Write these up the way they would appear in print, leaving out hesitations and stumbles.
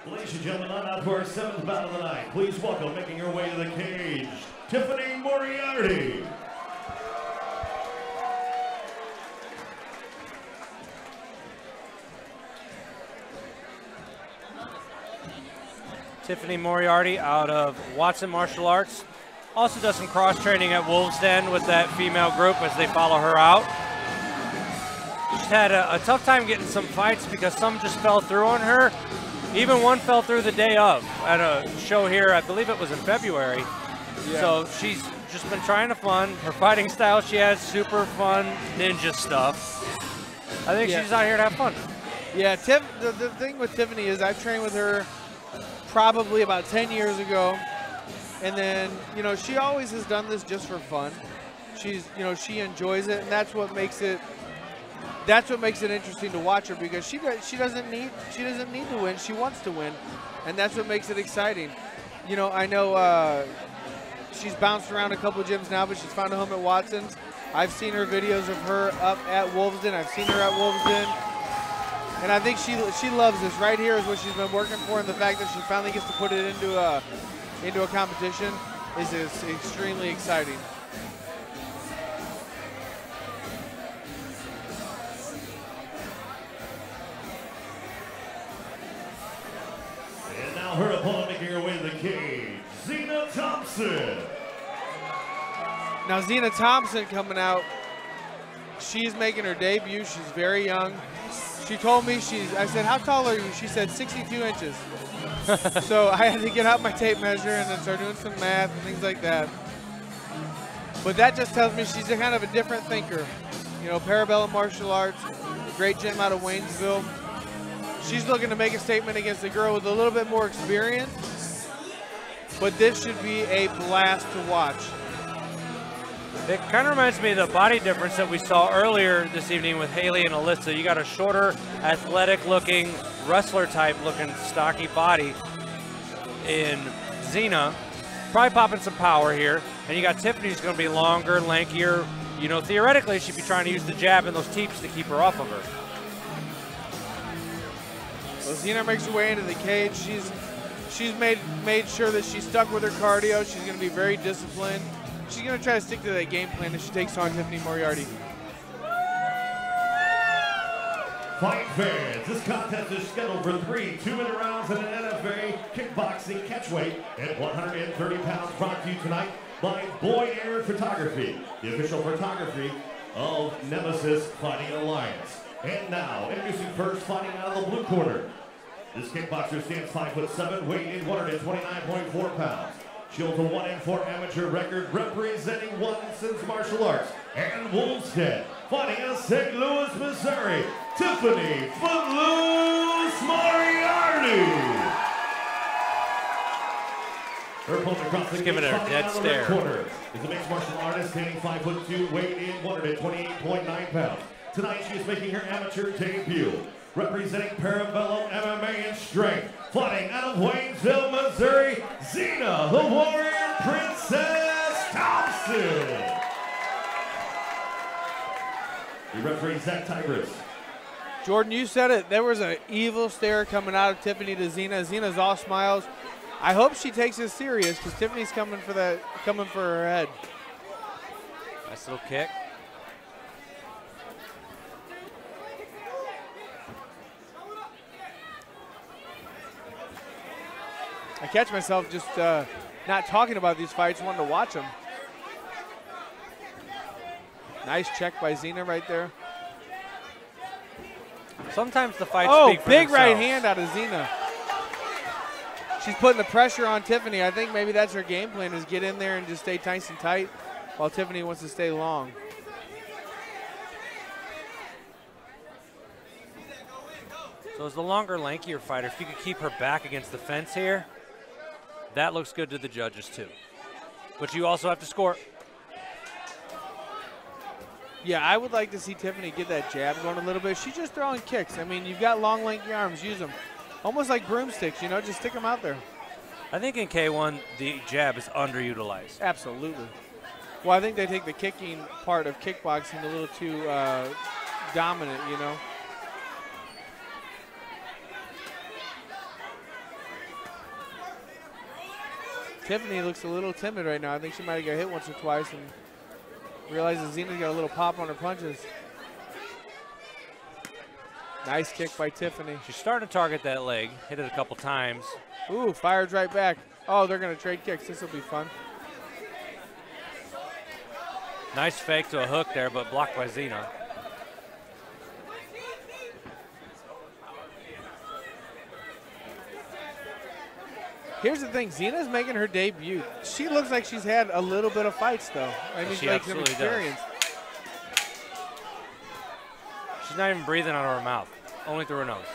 Ladies and gentlemen, on out to our 7th bout of the night. Please welcome, making her way to the cage, Tiffany Moriarty. Tiffany Moriarty out of Watson Martial Arts. Also does some cross training at Wolves Den with that female group as they follow her out. She's had a tough time getting some fights because some just fell through on her. Even one fell through the day of at a show here, I believe it was in February. Yeah. So she's just been trying to fun. Her fighting style, she has super fun ninja stuff. I think she's out here to have fun. Yeah, the thing with Tiffany is I've trained with her probably about 10 years ago. And then, you know, she always has done this just for fun. She's, you know, she enjoys it, and that's what makes it interesting to watch her, because she doesn't need to win. She wants to win, and that's what makes it exciting. You know, I know she's bounced around a couple gyms now, but she's found a home at Watson's. I've seen her videos of her up at Wolvesden. I've seen her at Wolvesden, and I think she loves this. Right here is what she's been working for, and the fact that she finally gets to put it into a competition is extremely exciting. And now her opponent making her way to the cage, Xena Thompson. Now Xena Thompson coming out, she's making her debut. She's very young. She told me I said, how tall are you? She said 62 inches. So I had to get out my tape measure and then start doing some math and things like that. But that just tells me she's a kind of a different thinker. You know, Parabellum Martial Arts, great gym out of Waynesville. She's looking to make a statement against a girl with a little bit more experience. But this should be a blast to watch. It kind of reminds me of the body difference that we saw earlier this evening with Haley and Alyssa. You got a shorter, athletic-looking, wrestler-type-looking, stocky body in Xena. Probably popping some power here. And you got Tiffany, who's going to be longer, lankier. You know, theoretically, she'd be trying to use the jab and those teeps to keep her off of her. Well, Xena makes her way into the cage. She's made sure that she's stuck with her cardio. She's going to be very disciplined. She's going to try to stick to that game plan as she takes on Tiffany Moriarty. Fight fans, this contest is scheduled for 3 2-minute rounds in an NFA kickboxing catchweight at 130 pounds, brought to you tonight by Boy Air Photography, the official photography of Nemesis Fighting Alliance. And now, introducing first, fighting out of the blue corner. This kickboxer stands 5'7", weighing in 129.4 pounds. She holds a 1-4 amateur record, representing Watson's Martial Arts and Wolvesden. Fighting out of St. Louis, Missouri, Tiffany Footloose Moriarty. Her opponent across the giving it a dead stare. Corner is a mixed martial artist, standing 5'2", weighing in 128.9 pounds. Tonight she is making her amateur debut. Representing Parabellum MMA in strength, fighting out of Waynesville, Missouri, Xena, the Warrior Princess Thompson. The referee, Zach Tigris. Jordan, you said it. There was an evil stare coming out of Tiffany to Xena. Xena's all smiles. I hope she takes this serious, because Tiffany's coming for her head. Nice little kick. I catch myself just not talking about these fights, wanting to watch them. Nice check by Xena right there. Sometimes the fights speak for big themselves. right hand out of Xena. She's putting the pressure on Tiffany. I think maybe that's her game plan, is get in there and just stay nice and tight while Tiffany wants to stay long. So as the longer, lankier fighter, if you could keep her back against the fence here, that looks good to the judges too. But you also have to score. Yeah, I would like to see Tiffany get that jab going a little bit. She's just throwing kicks. I mean, you've got long, lanky arms. Use them. Almost like broomsticks, you know, just stick them out there. I think in K1, the jab is underutilized. Absolutely. Well, I think they take the kicking part of kickboxing a little too dominant, you know. Tiffany looks a little timid right now. I think she might have got hit once or twice and realizes Xena's got a little pop on her punches. Nice kick by Tiffany. She's starting to target that leg. Hit it a couple times. Ooh, fires right back. Oh, they're going to trade kicks. This will be fun. Nice fake to a hook there, but blocked by Xena. Here's the thing, Xena's making her debut. She looks like she's had a little bit of fights, though. I mean, she like some absolutely experience. does. She's not even breathing out of her mouth, only through her nose.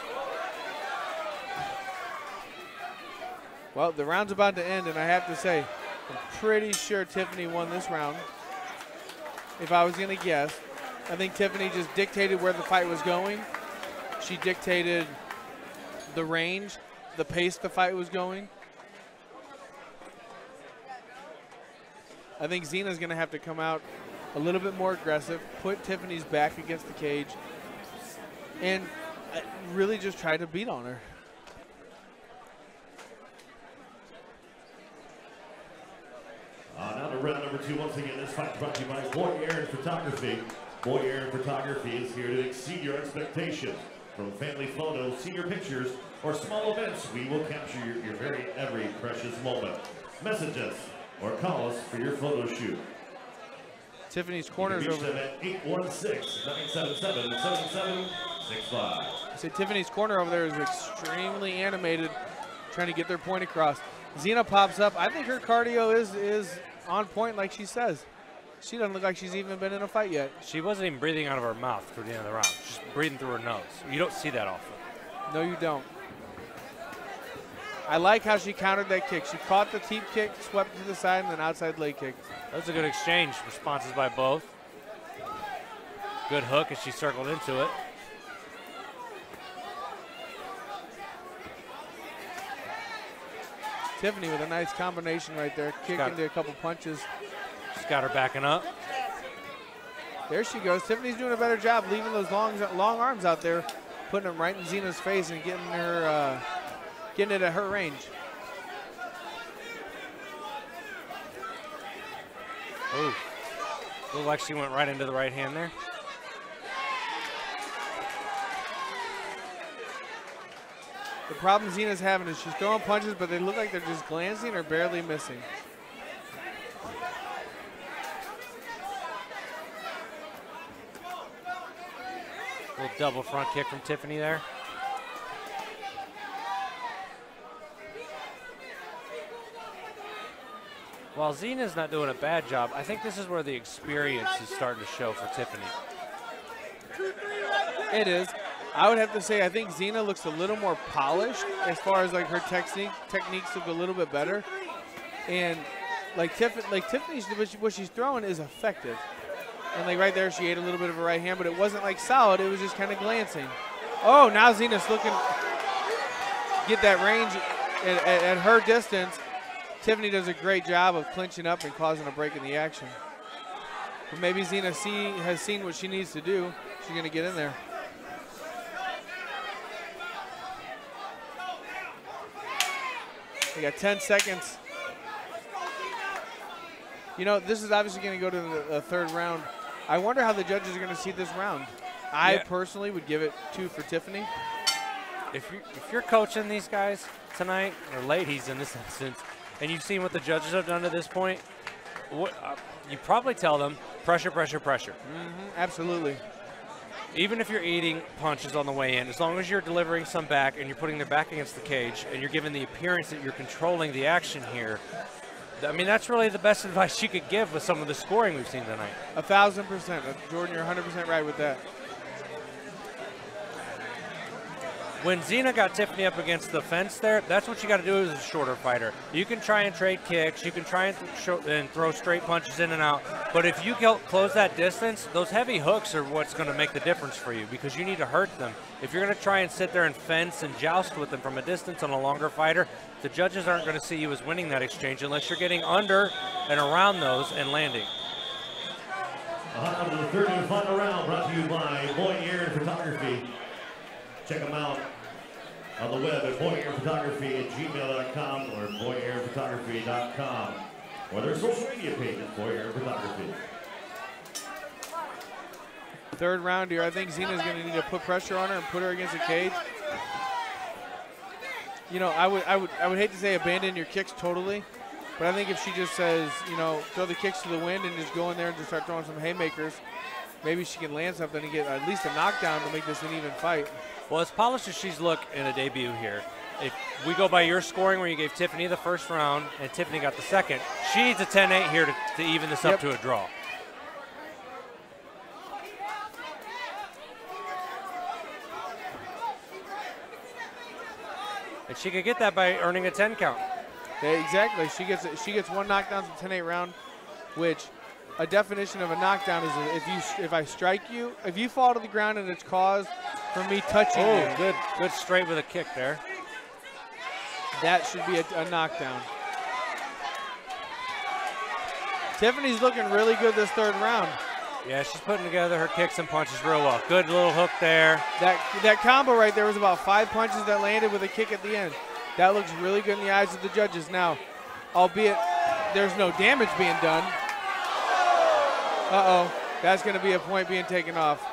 Well, the round's about to end, and I have to say, I'm pretty sure Tiffany won this round. If I was going to guess, I think Tiffany just dictated where the fight was going. She dictated the range, the pace the fight was going. I think Xena's going to have to come out a little bit more aggressive, put Tiffany's back against the cage, and really just try to beat on her. Now to round number 2. Once again, this fight brought to you by Boy Aaron Photography. Boy Aaron Photography is here to exceed your expectations. From family photos, senior pictures, or small events, we will capture your every precious moment. Message us or call us for your photo shoot. Tiffany's corner is over them at 816-977-7765. I say Tiffany's corner over there is extremely animated, trying to get their point across. Xena pops up. I think her cardio is on point, like she says. She doesn't look like she's even been in a fight yet. She wasn't even breathing out of her mouth through the end of the round. She's breathing through her nose. You don't see that often. No, you don't. I like how she countered that kick. She caught the teep kick, swept to the side, and then outside leg kick. That was a good exchange. Responses by both. Good hook as she circled into it. Tiffany with a nice combination right there. Kick into a couple punches. She's got her backing up. There she goes. Tiffany's doing a better job leaving those long arms out there, putting them right in Xena's face and getting her, getting it at her range. Ooh, looked like she went right into the right hand there. The problem Xena's having is she's throwing punches, but they look like they're just glancing or barely missing. Little double front kick from Tiffany there. While Xena's not doing a bad job, I think this is where the experience is starting to show for Tiffany. It is. I would have to say I think Xena looks a little more polished as far as like her techniques look a little bit better. And like Tiffany's, what she's throwing is effective. And like right there, she ate a little bit of a right hand, but it wasn't like solid. It was just kind of glancing. Oh, now Xena's looking, get that range at her distance. Tiffany does a great job of clinching up and causing a break in the action. But maybe Xena has seen what she needs to do. She's going to get in there. We got 10 seconds. You know, this is obviously going to go to the third round. I wonder how the judges are going to see this round. I personally would give it 2 for Tiffany. If you're coaching these guys tonight, or ladies in this instance, and you've seen what the judges have done to this point, you probably tell them pressure, pressure, pressure. Absolutely. Even if you're eating punches on the way in, as long as you're delivering some back and you're putting their back against the cage and you're giving the appearance that you're controlling the action here, I mean, that's really the best advice you could give with some of the scoring we've seen tonight. 1,000%. Jordan, you're 100% right with that. When Xena got Tiffany up against the fence there, that's what you got to do as a shorter fighter. You can try and trade kicks, you can try and throw straight punches in and out, but if you close that distance, those heavy hooks are what's going to make the difference for you because you need to hurt them. If you're going to try and sit there and fence and joust with them from a distance on a longer fighter, the judges aren't going to see you as winning that exchange unless you're getting under and around those and landing. On to the third and final round, brought to you by Boy Aaron Photography. Check them out. on the web at boyairphotography@gmail.com or boyairphotography.com, or their social media pages, Boy Air Photography. Third round here. I think Xena's going to need to put pressure on her and put her against the cage. You know, I would hate to say abandon your kicks totally, but I think if she just says, you know, throw the kicks to the wind and just go in there and just start throwing some haymakers, maybe she can land something and get at least a knockdown to make this an even fight. Well, as polished as she's looked in a debut here, if we go by your scoring where you gave Tiffany the first round and Tiffany got the second, she needs a 10-8 here to even this up to a draw. And she could get that by earning a 10 count. Yeah, exactly. She gets one knockdown to 10-8 round, which a definition of a knockdown is if I strike you, if you fall to the ground and it's caused from me touching you. Oh, good straight with a kick there. That should be a knockdown. Tiffany's looking really good this third round. Yeah, she's putting together her kicks and punches real well. Good little hook there. That combo right there was about 5 punches that landed with a kick at the end. That looks really good in the eyes of the judges. Now, albeit there's no damage being done. Uh-oh, that's going to be a point being taken off.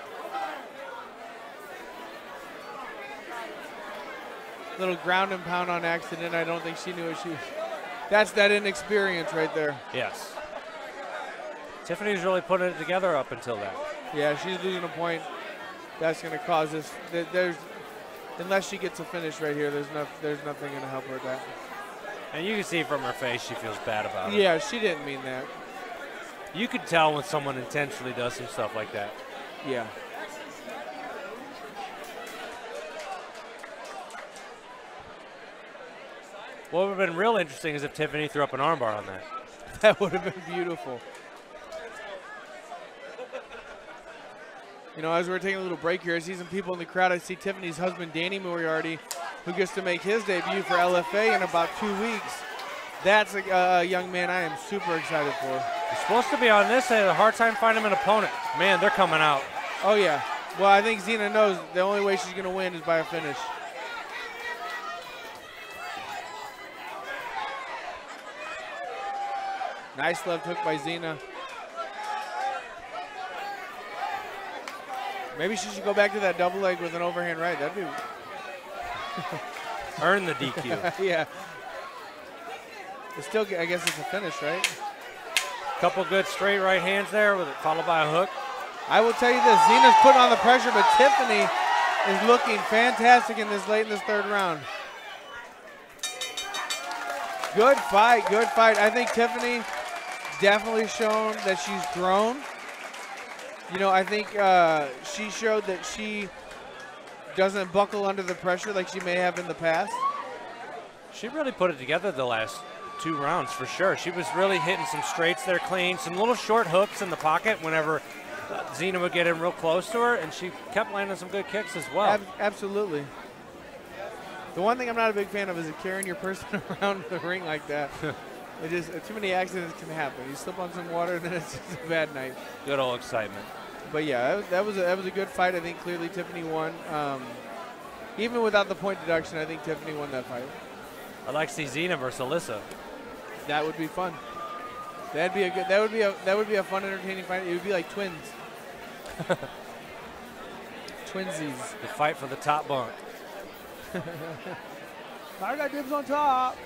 Little ground and pound on accident. I don't think she knew what she was. That's that inexperience right there. Yes. Tiffany's really putting it together up until that. Yeah, she's losing a point. That's going to cause this. Unless she gets a finish right here, there's nothing going to help her with that. And you can see from her face she feels bad about it. Yeah, she didn't mean that. You can tell when someone intentionally does some stuff like that. Yeah. What would have been real interesting is if Tiffany threw up an armbar on that. That would have been beautiful. You know, as we're taking a little break here, I see some people in the crowd. I see Tiffany's husband, Tiffany Moriarty, who gets to make his debut for LFA in about 2 weeks. That's a young man I am super excited for. He's supposed to be on this. They had a hard time finding an opponent. Man, they're coming out. Oh, yeah. Well, I think Xena knows the only way she's going to win is by a finish. Nice left hook by Xena. Maybe she should go back to that double leg with an overhand right. That'd be... Earn the DQ. Yeah. It's still, I guess it's a finish, right? Couple good straight right hands there, with it followed by a hook. I will tell you this, Xena's putting on the pressure, but Tiffany is looking fantastic in this late in this third round. Good fight, good fight. I think Tiffany definitely shown that she's grown. You know, I think she showed that she doesn't buckle under the pressure like she may have in the past. She really put it together the last 2 rounds for sure. She was really hitting some straights there clean, some little short hooks in the pocket whenever Xena would get in real close to her, and she kept landing some good kicks as well. Absolutely. The one thing I'm not a big fan of is carrying your person around the ring like that. It just, too many accidents can happen. You slip on some water, and then it's just a bad night. Good old excitement. But yeah, that was a good fight. I think clearly Tiffany won. Even without the point deduction, I think Tiffany won that fight. I'd like to see Xena versus Alyssa. That would be fun. That'd be a good. That would be a fun, entertaining fight. It would be like twins. Twinsies. The fight for the top bunk. I got dibs on top.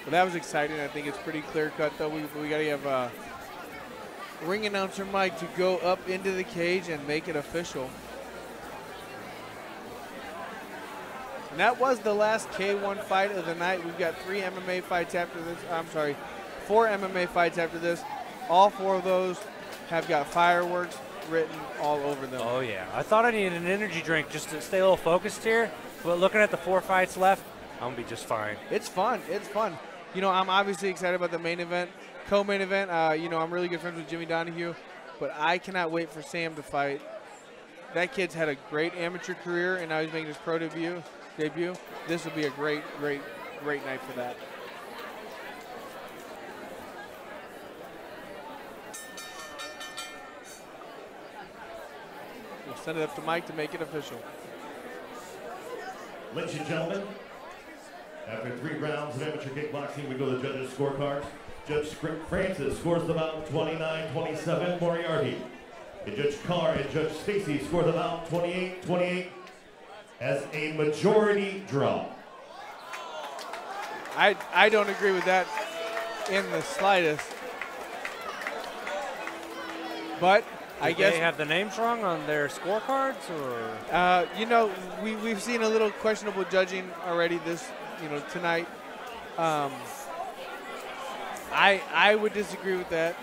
Well, that was exciting. I think it's pretty clear cut, though. We got to have ring announcer Mike to go up into the cage and make it official. And that was the last K1 fight of the night. We've got 3 MMA fights after this. I'm sorry, 4 MMA fights after this. All 4 of those have got fireworks written all over them. Oh, yeah. I thought I needed an energy drink just to stay a little focused here. But looking at the 4 fights left, I'm going to be just fine. It's fun. It's fun. You know, I'm obviously excited about the main event, co-main event. You know, I'm really good friends with Jimmy Donahue, but I cannot wait for Sam to fight. That kid's had a great amateur career, and now he's making his pro debut. This will be a great night for that. We'll send it up to Mike to make it official. Ladies and gentlemen, after 3 rounds of amateur kickboxing, we go to the judges' scorecards. Judge Francis scores the bout 29-27, Moriarty. And Judge Carr and Judge Stacy score the bout 28-28 as a majority draw. I don't agree with that in the slightest. But I guess they have the names wrong on their scorecards, or you know, we've seen a little questionable judging already tonight. I would disagree with that.